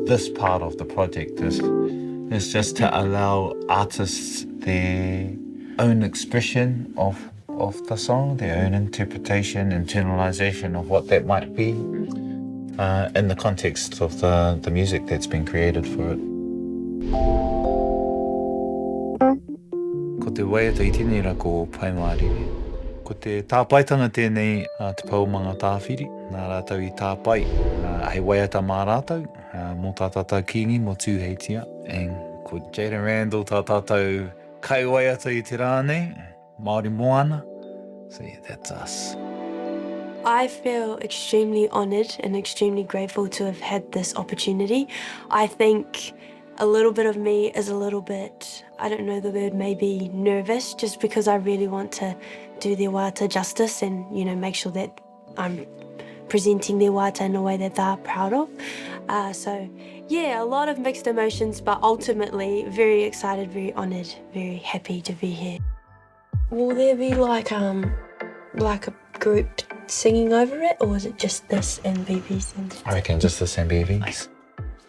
this part of the project is just to allow artists their own expression of the song, their own interpretation, internalization of what that might be in the context of the music that's been created for it. Ko te waiata I tēnei rā ko Paimaarire. Ko te tāpaitanga tēnei te pau Mangataawhiri, nā rātau I tāpai, hei waiata mā rātau, mō tā tātou kingi mō tūheitia. And ko Jaedyn Randell tā tātou kai waiata I te rānei, Māori moana. So yeah, that's us. I feel extremely honoured and extremely grateful to have had this opportunity. I think a little bit of me is a little bit, I don't know the word, maybe nervous, just because I really want to do their waiata justice and, you know, make sure that I'm presenting their waiata in a way that they're proud of. So yeah, a lot of mixed emotions, but ultimately very excited, very honoured, very happy to be here. Will there be like a group singing over it, or is it just this and BB's? I reckon just this and BB's.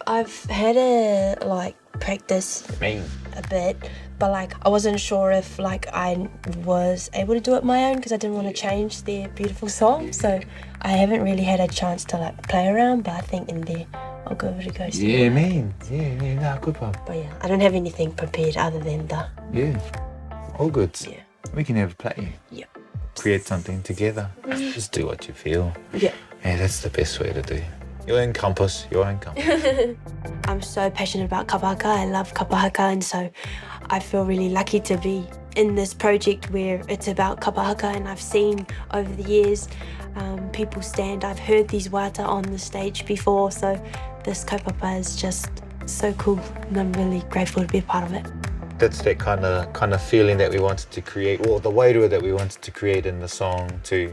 I've had a practice a bit, but I wasn't sure if I was able to do it my own because I didn't want to change their beautiful song. So I haven't really had a chance to play around, but I think in there I'll give it a go. Yeah, man. Yeah, nah, good one. But yeah, I don't have anything prepared other than the. Yeah, all good. Yeah. We can have a play. Yeah. Create something together. Just do what you feel. Yeah. Yeah, that's the best way to do. You're in compass. I'm so passionate about kapa haka. I love kapa haka, and so I feel really lucky to be in this project where it's about kapa haka, and I've seen over the years people stand. I've heard these waiata on the stage before, so this kaupapa is just so cool, and I'm really grateful to be a part of it. That's that kind of feeling that we wanted to create, or the wairua that we wanted to create in the song, to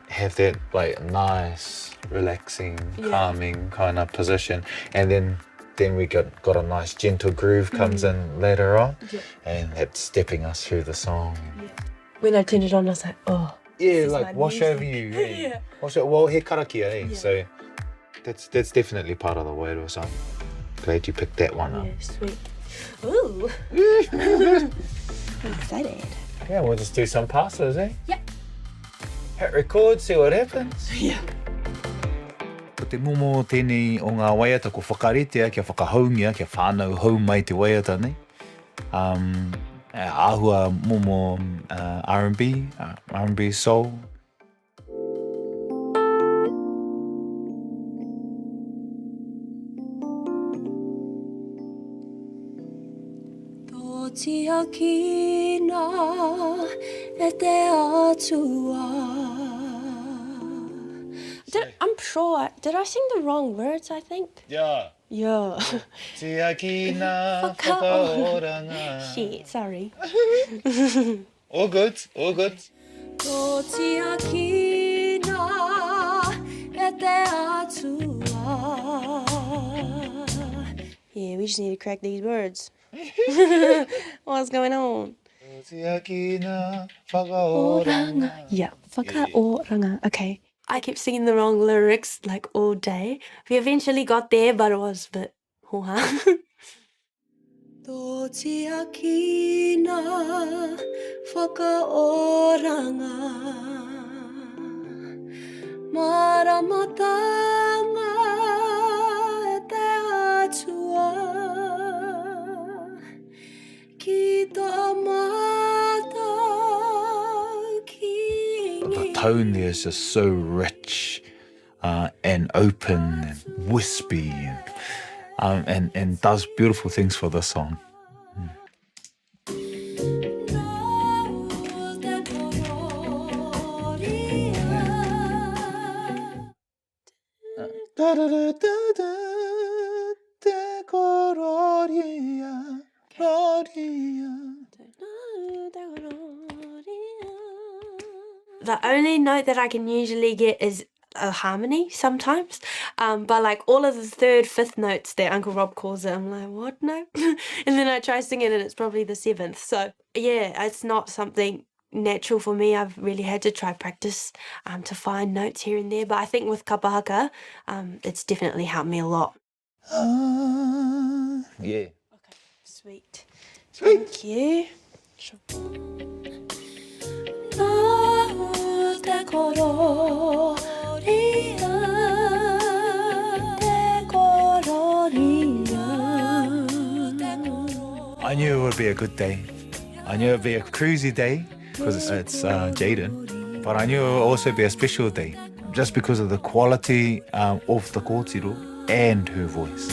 have that nice, relaxing, calming kind of position, and then we got a nice gentle groove comes in later on, and that's stepping us through the song. Yeah. When I turned it on, I was like, oh. Yeah, wash over you. Eh? Yeah. Wash well, he karakia, eh? Yeah. So that's definitely part of the wairua. So I'm glad you picked that one up. Yeah, sweet. Ooh. I'm excited. Yeah, we'll just do some passes, eh? Yep. Hit record, see what happens. Yeah. Ko te momo tēnei o ngā waiata ko whakaritea, kia whakahaungia, kia whānau hau mai te waiata nei. Āhua momo R&B, soul. Tia kina e te atua. I'm sure. Did I sing the wrong words, I think? Yeah. Yeah. Tia kina whakaoranga. Shit, sorry. All good. Ko tia kina e te atua. Yeah, we just need to crack these words. What's going on? Tia kina whakaoranga. Yeah, whakaoranga. Okay. I kept singing the wrong lyrics all day. We eventually got there, but it was a bit hoha. Tō tia kina whakaoranga maramatanga e te atua ki tō amata kingi. The tone there is just so rich and open and wispy and does beautiful things for the song. The only note that I can usually get is a harmony sometimes, but all of the third, fifth notes that Uncle Rob calls it, I'm like, what note? And then I try singing and it's probably the seventh. So yeah, it's not something natural for me. I've really had to try practice to find notes here and there, but I think with kapa haka, it's definitely helped me a lot. Yeah. Okay, sweet. Thank you. I knew it would be a good day. I knew it would be a cruisy day because it's Jaedyn, but I knew it would also be a special day just because of the quality of the kōtiro and her voice.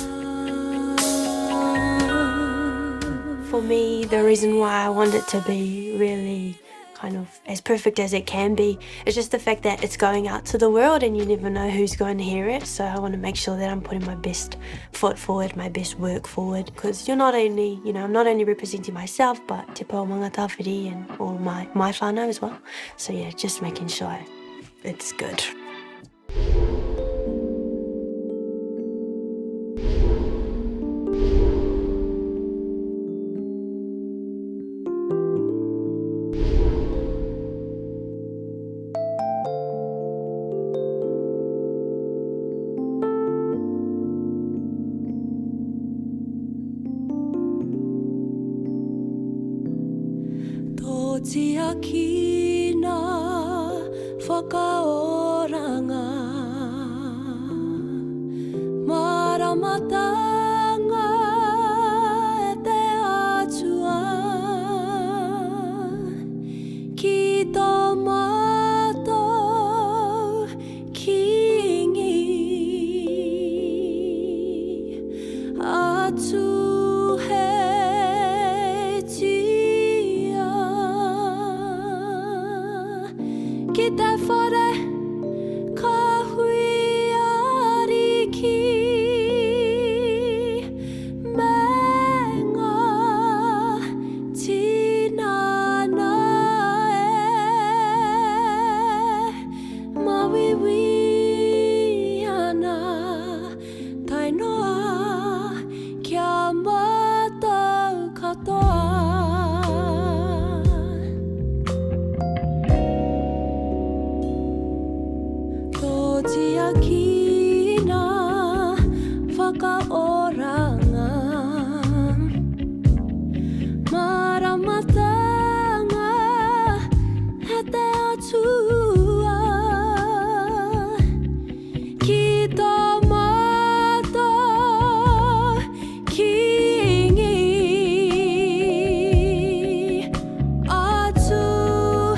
For me, the reason why I want it to be really kind of as perfect as it can be is just the fact that it's going out to the world and you never know who's going to hear it. So I want to make sure that I'm putting my best foot forward, my best work forward, because you're not only, I'm not only representing myself, but te pō Mangataawhiri and all my whānau as well. So yeah, just making sure it's good. Tia kina whakaoranga Maramatanga e te atua Ki tō mātou kingi Atu Ki te whare ka hui ariki me ngā tinana mawiwi ana tainoa kia mātou katoa Tia kina whakaoranga Maramatanga he te atua Ki tō mātou kingi Atu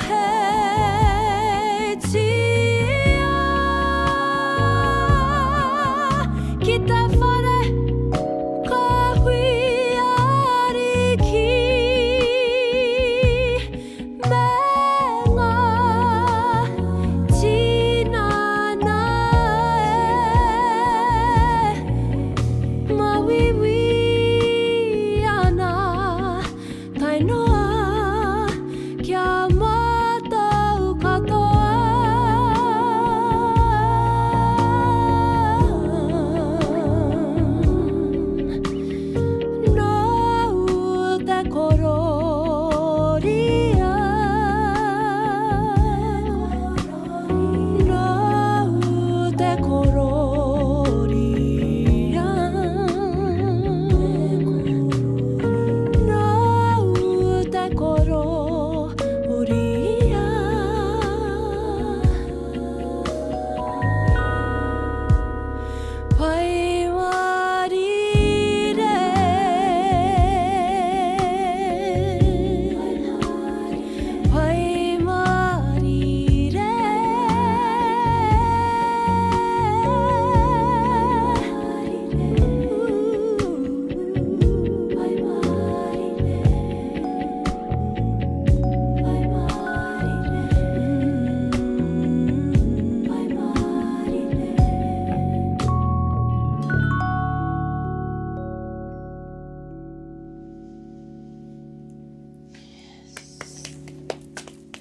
hei tia Ki te whare ka hui ariki me ngā tinana mawiwi ana tainoa kia mātou katoa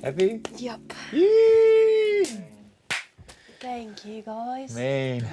Happy? Yep. Yay! Thank you, guys. Man.